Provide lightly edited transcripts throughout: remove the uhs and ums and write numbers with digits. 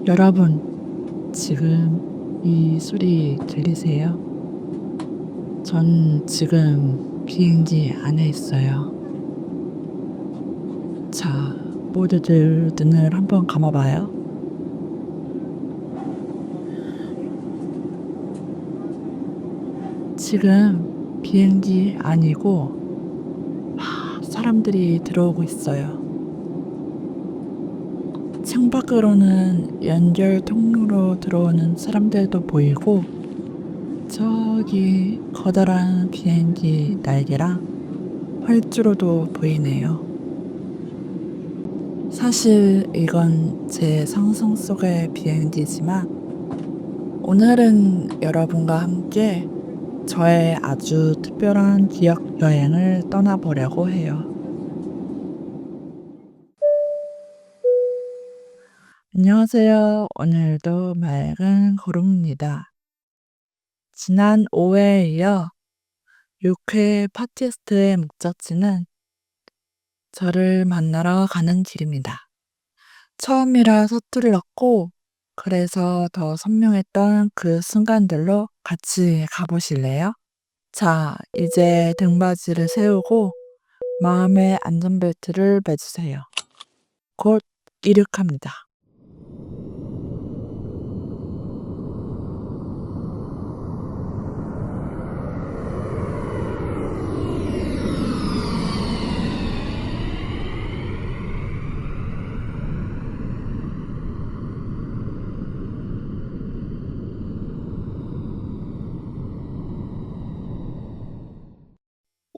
여러분, 지금 이 소리 들리세요? 전 지금 비행기 안에 있어요. 자, 모두들 눈을 한번 감아봐요. 지금 비행기 아니고 사람들이 들어오고 있어요. 창밖으로는 연결 통로로 들어오는 사람들도 보이고, 저기 커다란 비행기 날개랑 활주로도 보이네요. 사실 이건 제 상상 속의 비행기지만 오늘은 여러분과 함께 저의 아주 특별한 기억 여행을 떠나보려고 해요. 안녕하세요. 오늘도 맑은 구름입니다. 지난 5회에 이어 6회 팟캐스트의 목적지는 저를 만나러 가는 길입니다. 처음이라 서툴렀고 그래서 더 선명했던 그 순간들로 같이 가보실래요? 자, 이제 등받이를 세우고 마음의 안전벨트를 매주세요. 곧 이륙합니다.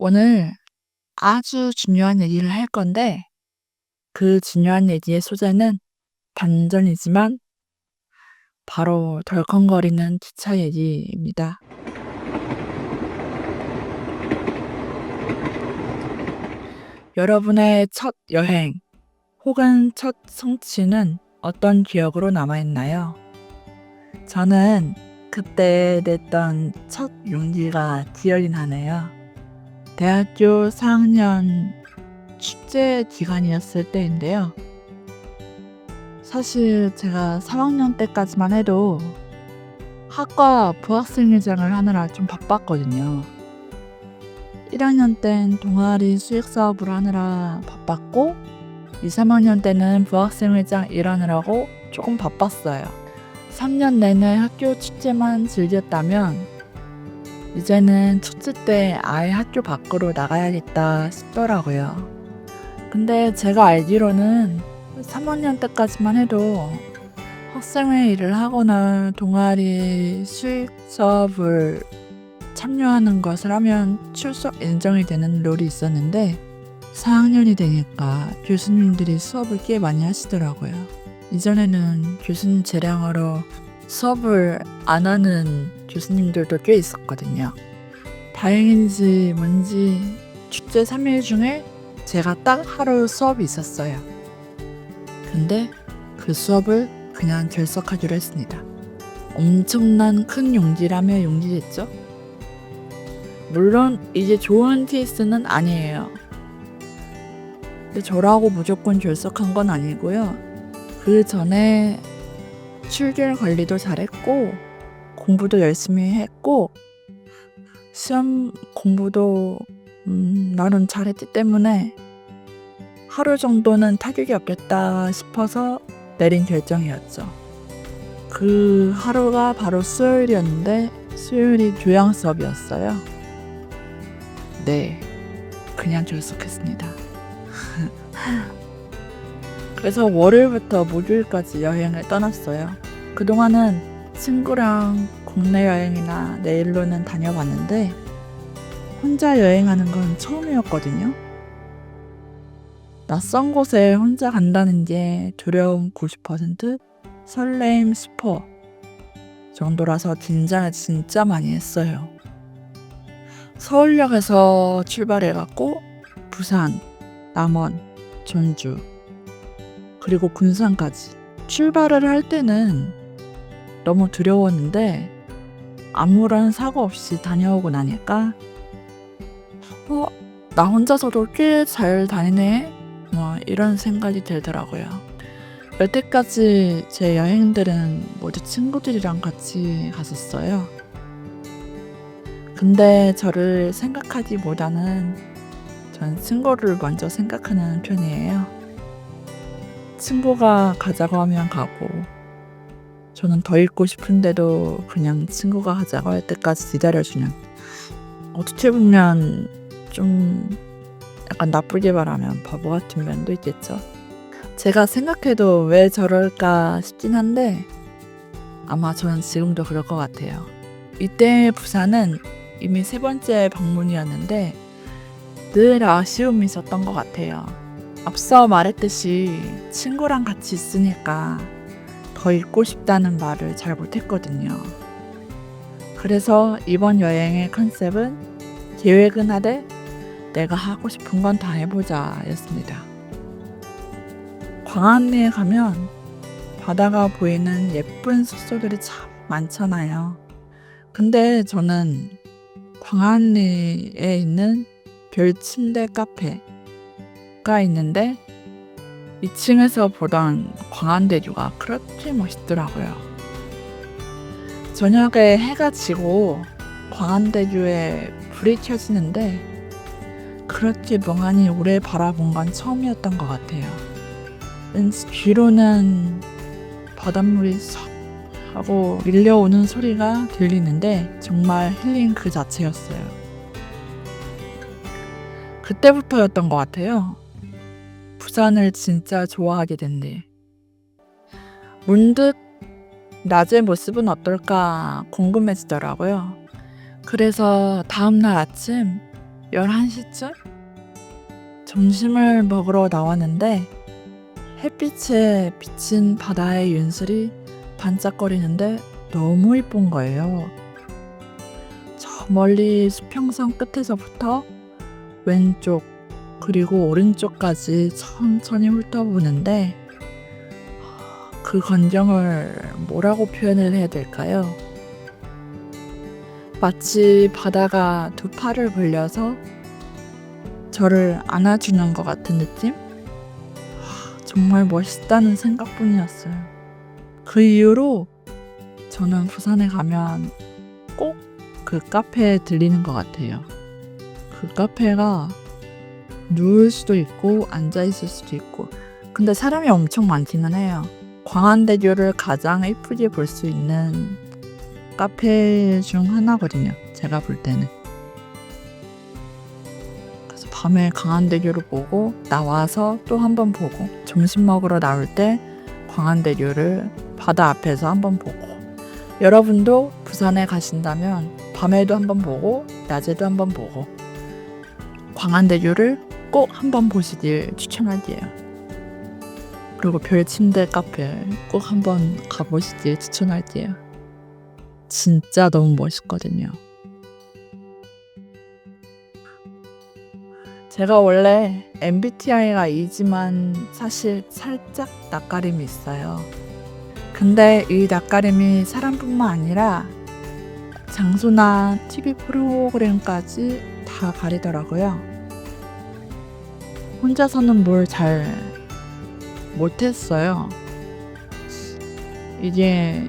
오늘 아주 중요한 얘기를 할 건데 그 중요한 얘기의 소재는 반전이지만 바로 덜컹거리는 기차 얘기입니다. 여러분의 첫 여행 혹은 첫 성취는 어떤 기억으로 남아있나요? 저는 그때 냈던 첫 용기가 기억이 나네요. 대학교 4학년 축제 기간이었을 때인데요. 사실 제가 3학년 때까지만 해도 학과 부학생회장을 하느라 좀 바빴거든요. 1학년 땐 동아리 수익사업을 하느라 바빴고 2, 3학년 때는 부학생회장 일하느라고 조금 바빴어요. 3년 내내 학교 축제만 즐겼다면 이제는 축제 때 아예 학교 밖으로 나가야겠다 싶더라고요. 근데 제가 알기로는 3학년 때까지만 해도 학생회 일을 하거나 동아리 수익 사업을 참여하는 것을 하면 출석 인정이 되는 룰이 있었는데 4학년이 되니까 교수님들이 수업을 꽤 많이 하시더라고요. 이전에는 교수님 재량으로 수업을 안 하는 교수님들도 꽤 있었거든요. 다행인지 뭔지 축제 3일 중에 제가 딱 하루 수업이 있었어요. 근데 그 수업을 그냥 결석하기로 했습니다. 엄청난 큰 용기라며 용기겠죠? 물론 이게 좋은 케이스는 아니에요. 근데 저라고 무조건 결석한 건 아니고요. 그 전에 출결 관리도 잘했고 공부도 열심히 했고 시험 공부도 나름 잘했기 때문에 하루 정도는 타격이 없겠다 싶어서 내린 결정이었죠. 그 하루가 바로 수요일이었는데 수요일이 교양 수업이었어요. 네, 그냥 결석했습니다. 그래서 월요일부터 목요일까지 여행을 떠났어요. 그동안은 친구랑 국내 여행이나 내일로는 다녀봤는데 혼자 여행하는 건 처음이었거든요. 낯선 곳에 혼자 간다는 게 두려움 90%, 설레임 10% 정도라서 긴장을 진짜 많이 했어요. 서울역에서 출발해갖고 부산, 남원, 전주 그리고 군산까지 출발을 할 때는 너무 두려웠는데 아무런 사고 없이 다녀오고 나니까 나 혼자서도 꽤 잘 다니네? 이런 생각이 들더라고요. 여태까지 제 여행들은 모두 친구들이랑 같이 갔었어요. 근데 저를 생각하기보다는 전 친구를 먼저 생각하는 편이에요. 친구가 가자고 하면 가고, 저는 더 있고 싶은데도 그냥 친구가 가자고 할 때까지 기다려주는, 어떻게 보면 좀 약간 나쁘게 말하면 바보 같은 면도 있겠죠. 제가 생각해도 왜 저럴까 싶긴 한데 아마 저는 지금도 그럴 것 같아요. 이때 부산은 이미 3번째 방문이었는데 늘 아쉬움이 있었던 것 같아요. 앞서 말했듯이 친구랑 같이 있으니까 더 있고 싶다는 말을 잘 못했거든요. 그래서 이번 여행의 컨셉은 계획은 하되 내가 하고 싶은 건 다 해보자 였습니다. 광안리에 가면 바다가 보이는 예쁜 숙소들이 참 많잖아요. 근데 저는 광안리에 있는 별침대 카페가 있는데 2층에서 보던 광안대교가 그렇게 멋있더라고요. 저녁에 해가 지고 광안대교에 불이 켜지는데 그렇게 멍하니 오래 바라본 건 처음이었던 것 같아요. 왠지 귀로는 바닷물이 쏙 하고 밀려오는 소리가 들리는데 정말 힐링 그 자체였어요. 그때부터였던 것 같아요. 부산을 진짜 좋아하게 된 일. 문득 낮의 모습은 어떨까 궁금해지더라고요. 그래서 다음날 아침 11시쯤 점심을 먹으러 나왔는데 햇빛에 비친 바다의 윤슬이 반짝거리는데 너무 이쁜 거예요. 저 멀리 수평선 끝에서부터 왼쪽 그리고 오른쪽까지 천천히 훑어보는데 그 광경을 뭐라고 표현을 해야 될까요? 마치 바다가 두 팔을 벌려서 저를 안아주는 것 같은 느낌? 정말 멋있다는 생각뿐이었어요. 그 이후로 저는 부산에 가면 꼭 그 카페에 들리는 것 같아요. 그 카페가 누울 수도 있고 앉아있을 수도 있고, 근데 사람이 엄청 많기는 해요. 광안대교를 가장 예쁘게 볼 수 있는 카페 중 하나거든요, 제가 볼 때는. 그래서 밤에 광안대교를 보고 나와서 또 한 번 보고, 점심 먹으러 나올 때 광안대교를 바다 앞에서 한 번 보고, 여러분도 부산에 가신다면 밤에도 한 번 보고 낮에도 한 번 보고 광안대교를 꼭 한 번 보시길 추천할게요. 그리고 별침대 카페 꼭 한 번 가보시길 추천할게요. 진짜 너무 멋있거든요. 제가 원래 MBTI가 E지만 사실 살짝 낯가림이 있어요. 근데 이 낯가림이 사람뿐만 아니라 장소나 TV 프로그램까지 다 가리더라고요. 혼자서는 뭘 잘 못했어요. 이게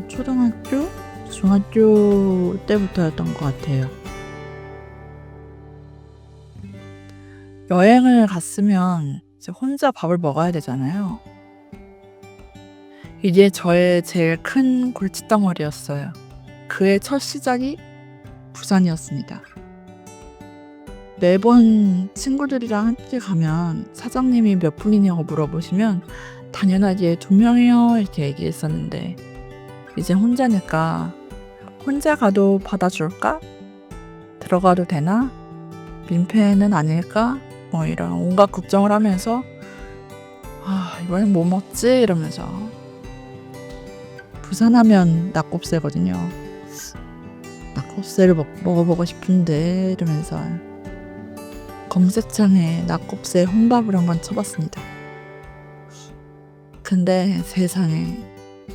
초등학교? 중학교 때부터였던 것 같아요. 여행을 갔으면 이제 혼자 밥을 먹어야 되잖아요. 이게 저의 제일 큰 골칫덩어리였어요. 그의 첫 시작이 부산이었습니다. 매번 친구들이랑 함께 가면 사장님이 몇 분이냐고 물어보시면 당연하게 2명이요 이렇게 얘기했었는데, 이제 혼자니까 혼자 가도 받아줄까? 들어가도 되나? 민폐는 아닐까? 뭐 이런 온갖 걱정을 하면서 이번엔 뭐 먹지? 이러면서. 부산하면 낙곱새거든요. 낙곱새를 먹어보고 싶은데 이러면서 검색창에 낙곱새 혼밥을 한번 쳐봤습니다. 근데 세상에,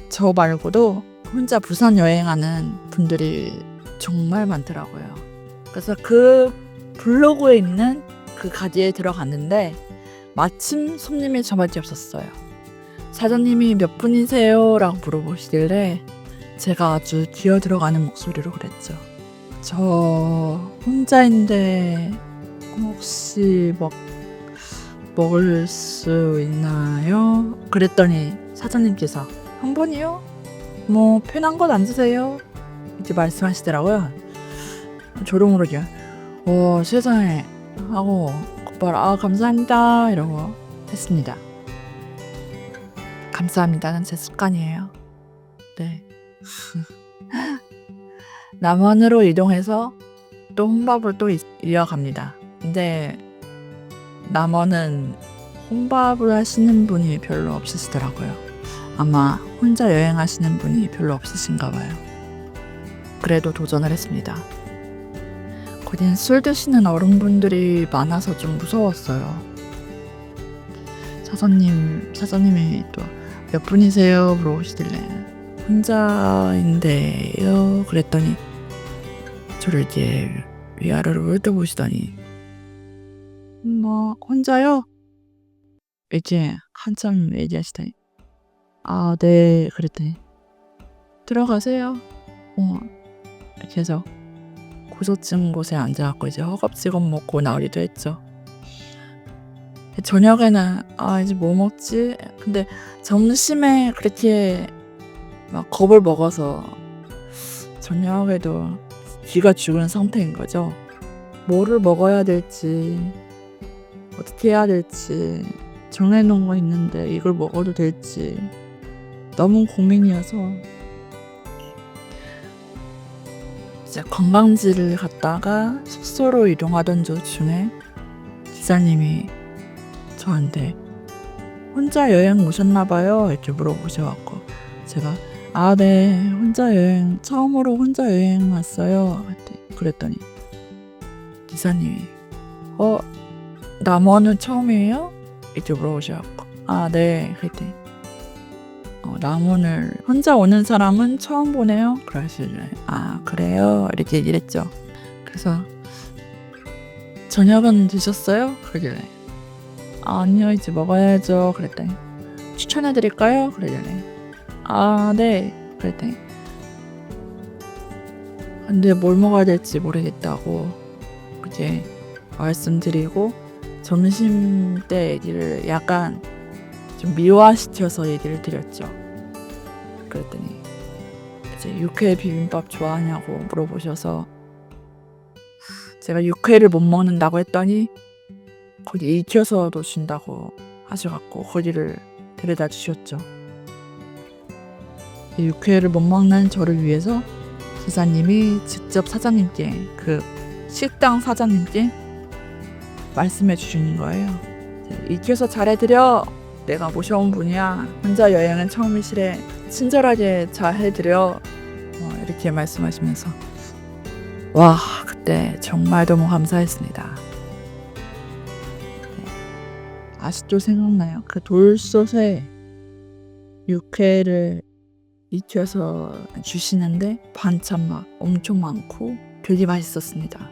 저 말고도 혼자 부산 여행하는 분들이 정말 많더라고요. 그래서 그 블로그에 있는 그 가지에 들어갔는데 마침 손님이 저밖에 없었어요. 사장님이 몇 분이세요? 라고 물어보시길래 제가 아주 기어들어가는 목소리로 그랬죠. 저 혼자인데 혹시 먹을 수 있나요? 그랬더니 사장님께서 한 번이요? 뭐 편한 건 안 드세요? 이렇게 말씀하시더라고요. 저도 모르게 세상에 하고 곧바로 감사합니다 이러고 했습니다. 감사합니다는 제 습관이에요. 네. 남원으로 이동해서 또 혼밥을 또 이어갑니다. 근데 남원은 혼밥을 하시는 분이 별로 없으시더라고요. 아마 혼자 여행하시는 분이 별로 없으신가 봐요. 그래도 도전을 했습니다. 거긴 술 드시는 어른분들이 많아서 좀 무서웠어요. 사장님이 또 몇 분이세요? 물어보시길래 혼자인데요. 그랬더니 저를 이제 위아래로 훑어보시더니 혼자요? 이제 한참 얘기하시더니 네. 그랬더니 들어가세요. 이렇게 해서 고소증 곳에 앉아갖고 이제 허겁지겁 먹고 나오기도 했죠. 저녁에는 이제 뭐 먹지? 근데 점심에 그렇게 막 겁을 먹어서 저녁에도 기가 죽은 상태인 거죠. 뭐를 먹어야 될지 어떻게 해야 될지 정해놓은 거 있는데 이걸 먹어도 될지 너무 고민이어서 이제 관광지를 갔다가 숙소로 이동하던 도중에 기사님이 저한테 혼자 여행 오셨나봐요 이렇게 물어보셔갖고 제가 네 처음으로 혼자 여행 왔어요 그랬더니 기사님이 남원은 처음이에요? 이렇게 물어보셔갖고 네 그랬더니 남원을 혼자 오는 사람은 처음 보네요 그러시길래 그래요 이렇게 얘기를 했죠. 그래서 저녁은 드셨어요? 그러길래 아니요 이제 먹어야죠 그랬더니 추천해드릴까요? 그러길래 네 그랬더니 근데 뭘 먹어야 될지 모르겠다고 이제 말씀드리고 점심때 얘기를 약간 좀 미화시켜서 얘기를 드렸죠. 그랬더니 이제 육회 비빔밥 좋아하냐고 물어보셔서 제가 육회를 못 먹는다고 했더니 거기 익혀서도 준다고 하셔갖고 거기를 데려다 주셨죠. 육회를 못 먹는 저를 위해서 기사님이 직접 사장님께 그 식당 사장님께 말씀해 주시는 거예요. 익혀서 잘해드려. 내가 모셔온 분이야. 혼자 여행은 처음이시래. 친절하게 잘해드려. 이렇게 말씀하시면서 와 그때 정말 너무 감사했습니다. 아직도 생각나요. 그 돌솥에 육회를 익혀서 주시는데 반찬 막 엄청 많고 되게 맛있었습니다.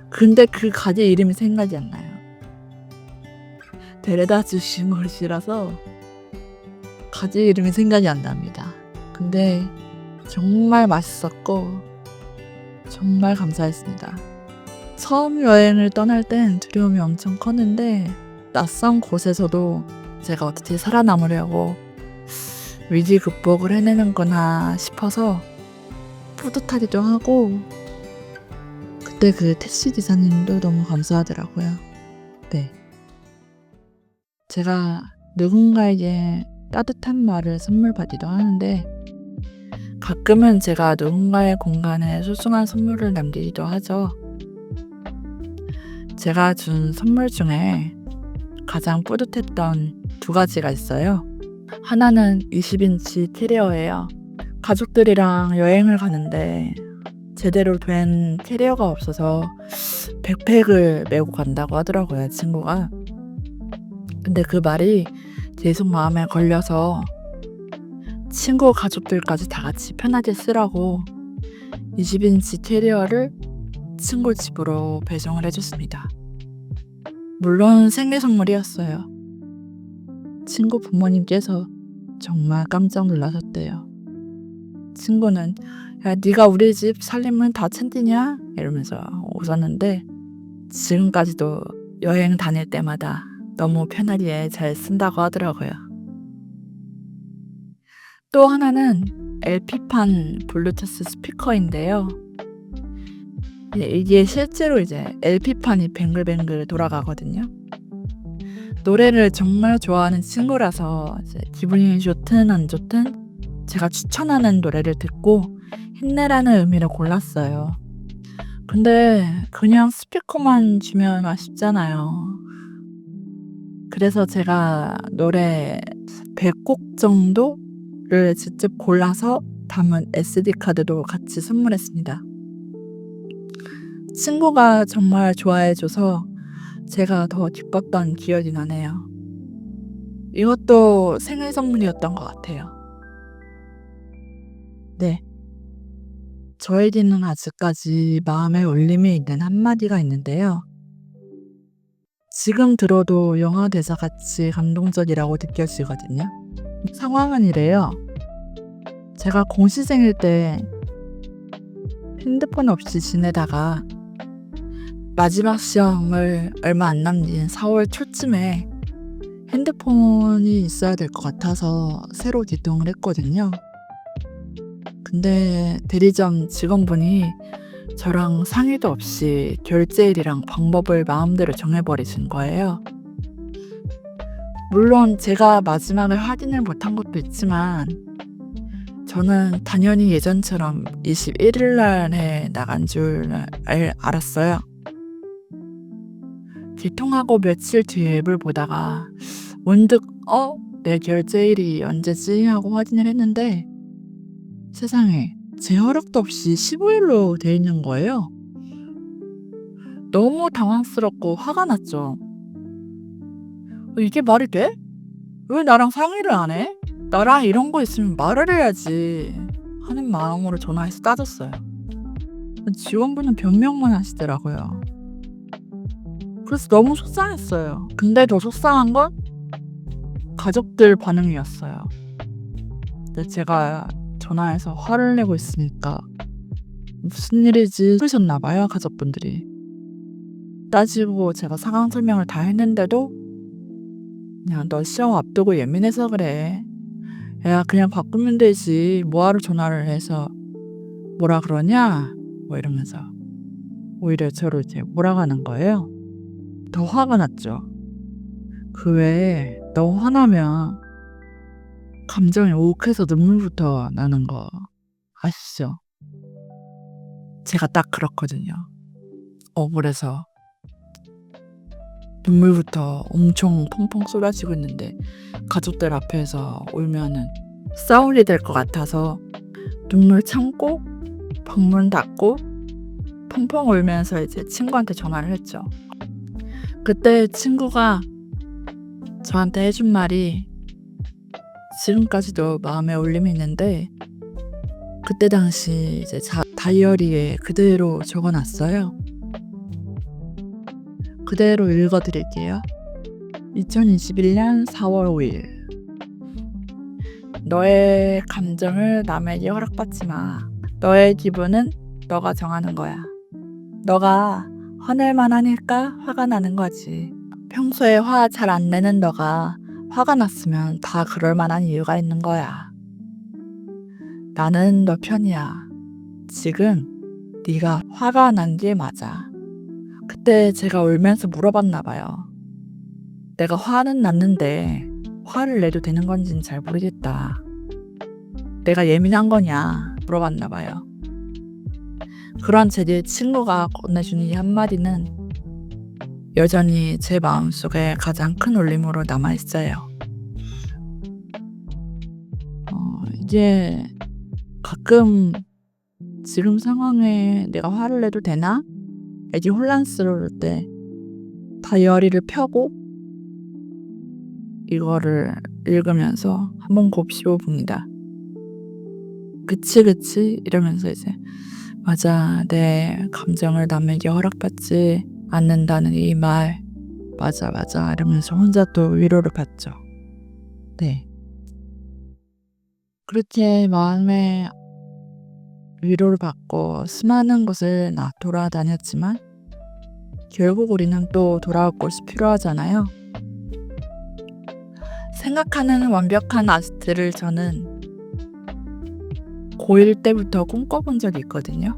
근데 그 가게 이름이 생각이 안 나요. 데려다 주신 곳이라서 가게 이름이 생각이 안 납니다. 근데 정말 맛있었고 정말 감사했습니다. 처음 여행을 떠날 땐 두려움이 엄청 컸는데 낯선 곳에서도 제가 어떻게 살아남으려고 위기 극복을 해내는구나 싶어서 뿌듯하기도 하고 그때 그 택시 기사님도 너무 감사하더라고요. 네. 제가 누군가에게 따뜻한 말을 선물 받기도 하는데 가끔은 제가 누군가의 공간에 소중한 선물을 남기기도 하죠. 제가 준 선물 중에 가장 뿌듯했던 2가지가 있어요. 하나는 20인치 캐리어예요. 가족들이랑 여행을 가는데 제대로 된 캐리어가 없어서 백팩을 메고 간다고 하더라고요, 친구가. 근데 그 말이 계속 마음에 걸려서 친구 가족들까지 다 같이 편하게 쓰라고 20인치 캐리어를 친구 집으로 배송을 해줬습니다. 물론 생일 선물이었어요. 친구 부모님께서 정말 깜짝 놀라셨대요. 친구는 "야, 네가 우리 집 살림은 다 챙기냐?" 이러면서 웃었는데 지금까지도 여행 다닐 때마다 너무 편하게 잘 쓴다고 하더라고요. 또 하나는 LP판 블루투스 스피커인데요. 이게 실제로 이제 LP판이 뱅글뱅글 돌아가거든요. 노래를 정말 좋아하는 친구라서 이제 기분이 좋든 안 좋든 제가 추천하는 노래를 듣고 힘내라는 의미로 골랐어요. 근데 그냥 스피커만 주면 아쉽잖아요. 그래서 제가 노래 100곡 정도를 직접 골라서 담은 SD 카드도 같이 선물했습니다. 친구가 정말 좋아해 줘서 제가 더 기뻤던 기억이 나네요. 이것도 생일 선물이었던 것 같아요. 네. 저에게는 아직까지 마음에 울림이 있는 한마디가 있는데요. 지금 들어도 영화 대사같이 감동적이라고 느껴지거든요. 상황은 이래요. 제가 공시생일 때 핸드폰 없이 지내다가 마지막 시험을 얼마 안 남긴 4월 초쯤에 핸드폰이 있어야 될 것 같아서 새로 개통을 했거든요. 근데 대리점 직원분이 저랑 상의도 없이 결제일이랑 방법을 마음대로 정해버리신 거예요. 물론 제가 마지막을 확인을 못한 것도 있지만 저는 당연히 예전처럼 21일 날에 나간 줄 알았어요. 개통하고 며칠 뒤에 앱을 보다가 문득 내 결제일이 언제지? 하고 확인을 했는데 세상에 제 허락도 없이 15일로 돼 있는 거예요. 너무 당황스럽고 화가 났죠. 이게 말이 돼? 왜 나랑 상의를 안 해? 나랑 이런 거 있으면 말을 해야지 하는 마음으로 전화해서 따졌어요. 지원분은 변명만 하시더라고요. 그래서 너무 속상했어요. 근데 더 속상한 건 가족들 반응이었어요. 근데 제가 전화해서 화를 내고 있으니까 무슨 일이지 그러셨나 봐요, 가족분들이. 따지고 제가 상황 설명을 다 했는데도 그냥 "너 시험 앞두고 예민해서 그래. 야, 그냥 바꾸면 되지. 뭐하러 전화를 해서 뭐라 그러냐?" 뭐 이러면서 오히려 저를 이제 몰아가는 거예요. 더 화가 났죠. 그 외에 너무 화나면 감정이 오욱해서 눈물부터 나는 거 아시죠? 제가 딱 그렇거든요. 억울해서 눈물부터 엄청 펑펑 쏟아지고 있는데 가족들 앞에서 울면은 싸울 일이 될 것 같아서 눈물 참고 방문 닫고 펑펑 울면서 이제 친구한테 전화를 했죠. 그때 친구가 저한테 해준 말이 지금까지도 마음에 울림이 있는데 그때 당시 이제 다이어리에 그대로 적어놨어요. 그대로 읽어드릴게요. 2021년 4월 5일. 너의 감정을 남에게 허락받지 마. 너의 기분은 너가 정하는 거야. 너가 화낼만 하니까 화가 나는 거지. 평소에 화 잘 안 내는 너가 화가 났으면 다 그럴 만한 이유가 있는 거야. 나는 너 편이야. 지금 네가 화가 난 게 맞아. 그때 제가 울면서 물어봤나 봐요. 내가 화는 났는데 화를 내도 되는 건지는 잘 모르겠다. 내가 예민한 거냐 물어봤나 봐요. 그런 제 친구가 건네준 이 한마디는 여전히 제 마음속에 가장 큰 울림으로 남아있어요. 이게 가끔 지금 상황에 내가 화를 내도 되나? 이게 혼란스러울 때 다이어리를 펴고 이거를 읽으면서 한번 곱씹어 봅니다. 그치 이러면서 이제 맞아, 내 감정을 남에게 허락받지 않는다는 이 말 맞아 이러면서 혼자 또 위로를 받죠. 네. 그렇게 마음의 위로를 받고 수많은 곳을 돌아다녔지만 결국 우리는 또 돌아올 곳이 필요하잖아요. 생각하는 완벽한 아지트를 저는 고1 때부터 꿈꿔본 적이 있거든요.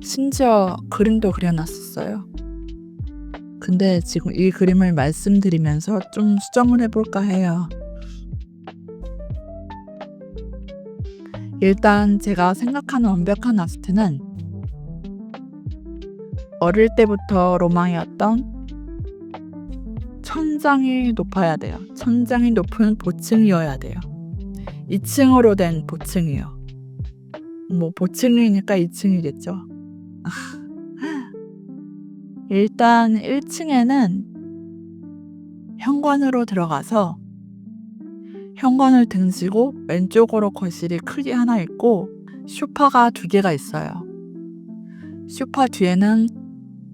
심지어 그림도 그려놨었어요. 근데 지금 이 그림을 말씀드리면서 좀 수정을 해볼까 해요. 일단 제가 생각하는 완벽한 아지트는 어릴 때부터 로망이었던 천장이 높아야 돼요. 천장이 높은 보층이어야 돼요. 2층으로 된 보층이요. 뭐 보층이니까 2층이겠죠. 일단 1층에는 현관으로 들어가서 현관을 등지고 왼쪽으로 거실이 크게 하나 있고 소파가 2개가 있어요. 소파 뒤에는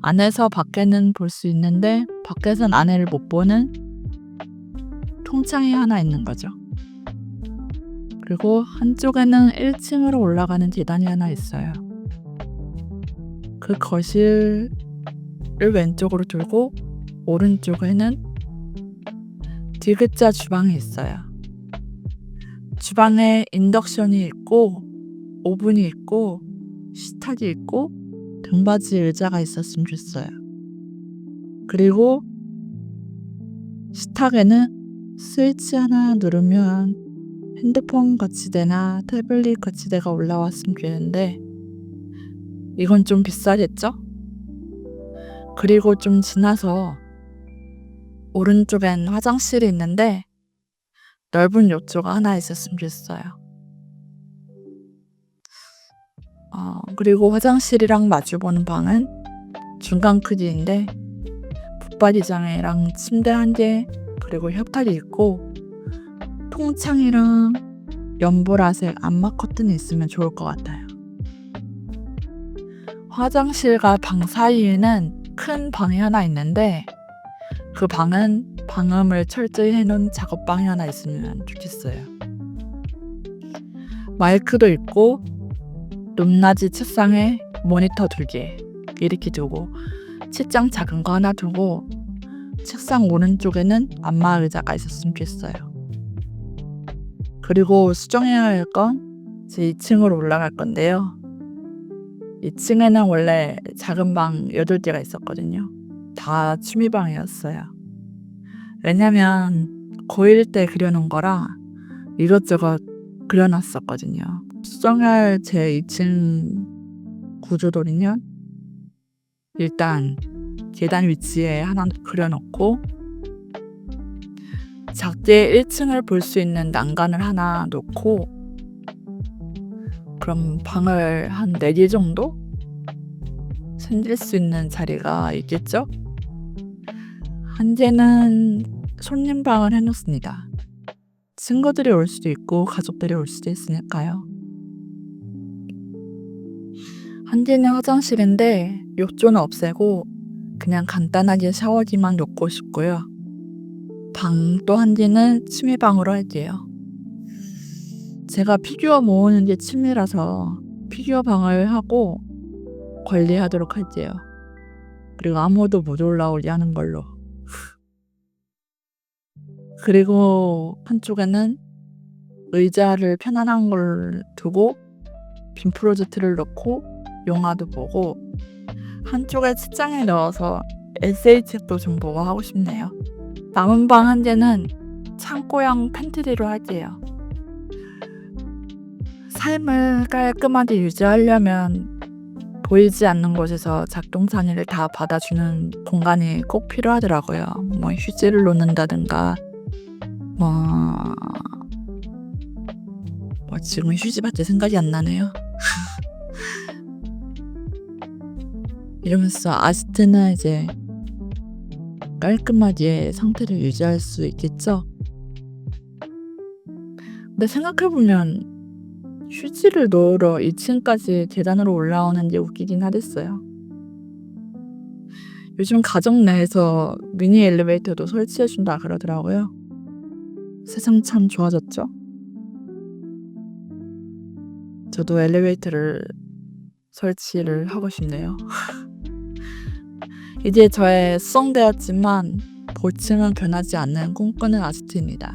안에서 밖에는 볼 수 있는데 밖에선 안에를 못 보는 통창이 하나 있는 거죠. 그리고 한쪽에는 1층으로 올라가는 계단이 하나 있어요. 그 거실을 왼쪽으로 돌고 오른쪽에는 디귿자 주방이 있어요. 주방에 인덕션이 있고 오븐이 있고 식탁이 있고 등받이 의자가 있었으면 좋겠어요. 그리고 식탁에는 스위치 하나 누르면 핸드폰 거치대나 태블릿 거치대가 올라왔으면 좋겠는데 이건 좀 비싸겠죠? 그리고 좀 지나서 오른쪽엔 화장실이 있는데 넓은 욕조가 하나 있었으면 좋겠어요. 그리고 화장실이랑 마주보는 방은 중간 크기인데 붙박이장이랑 침대 1개 그리고 협탁이 있고 통창이랑 연보라색 암막 커튼이 있으면 좋을 것 같아요. 화장실과 방 사이에는 큰 방이 하나 있는데 그 방은 방음을 철저히 해놓은 작업방이 하나 있으면 좋겠어요. 마이크도 있고 높낮이 책상에 모니터 2개 이렇게 두고 책장 작은 거 하나 두고 책상 오른쪽에는 안마 의자가 있었으면 좋겠어요. 그리고 수정해야 할 건 제 2층으로 올라갈 건데요. 2층에는 원래 작은 방 8개가 있었거든요. 다 취미방이었어요. 왜냐면 고1 때 그려놓은 거라 이것저것 그려놨었거든요. 수정할 제 2층 구조도는요. 일단 계단 위치에 하나 그려놓고 작게 1층을 볼 수 있는 난간을 하나 놓고 그럼 방을 한 4개 정도 생길 수 있는 자리가 있겠죠? 한 개는 손님방을 해놓습니다. 친구들이 올 수도 있고 가족들이 올 수도 있으니까요. 한 개는 화장실인데 욕조는 없애고 그냥 간단하게 샤워기만 놓고 싶고요. 방 또 한 개는 취미방으로 할게요. 제가 피규어 모으는 게 취미라서 피규어 방을 하고 관리하도록 할게요. 그리고 아무도 못 올라오게 하는 걸로. 그리고 한쪽에는 의자를 편안한 걸 두고 빔 프로젝트를 넣고 영화도 보고 한쪽에 책장에 넣어서 에세이 책도 좀 보고 하고 싶네요. 남은 방 한 개는 창고형 팬트리로 할게요. 삶을 깔끔하게 유지하려면 보이지 않는 곳에서 작동산이를 다 받아주는 공간이 꼭 필요하더라고요. 뭐 휴지를 놓는다든가 뭐 지금 휴지밖에 생각이 안 나네요. 이러면서 아지트는 이제 깔끔하게 상태를 유지할 수 있겠죠? 근데 생각해보면 휴지를 넣으러 2층까지 계단으로 올라오는 게 웃기긴 하겠어요. 요즘 가정 내에서 미니 엘리베이터도 설치해준다 그러더라고요. 세상 참 좋아졌죠? 저도 엘리베이터를 설치를 하고 싶네요. 이제 저의 수정되었지만 볼층은 변하지 않는 꿈꾸는 아지트입니다.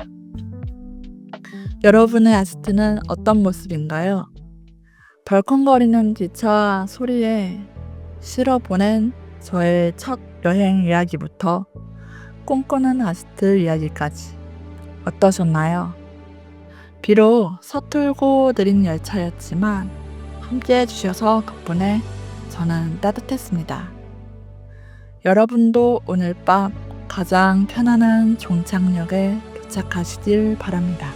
여러분의 아지트는 어떤 모습인가요? 벌컹거리는 기차 소리에 실어보낸 저의 첫 여행 이야기부터 꿈꾸는 아지트 이야기까지 어떠셨나요? 비록 서툴고 느린 열차였지만 함께 해주셔서 덕분에 저는 따뜻했습니다. 여러분도 오늘 밤 가장 편안한 종착역에 도착하시길 바랍니다.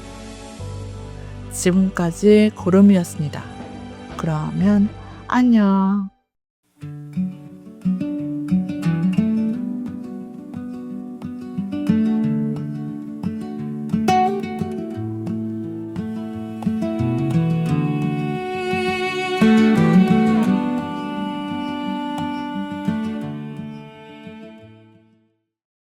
지금까지 고름이었습니다. 그러면 안녕.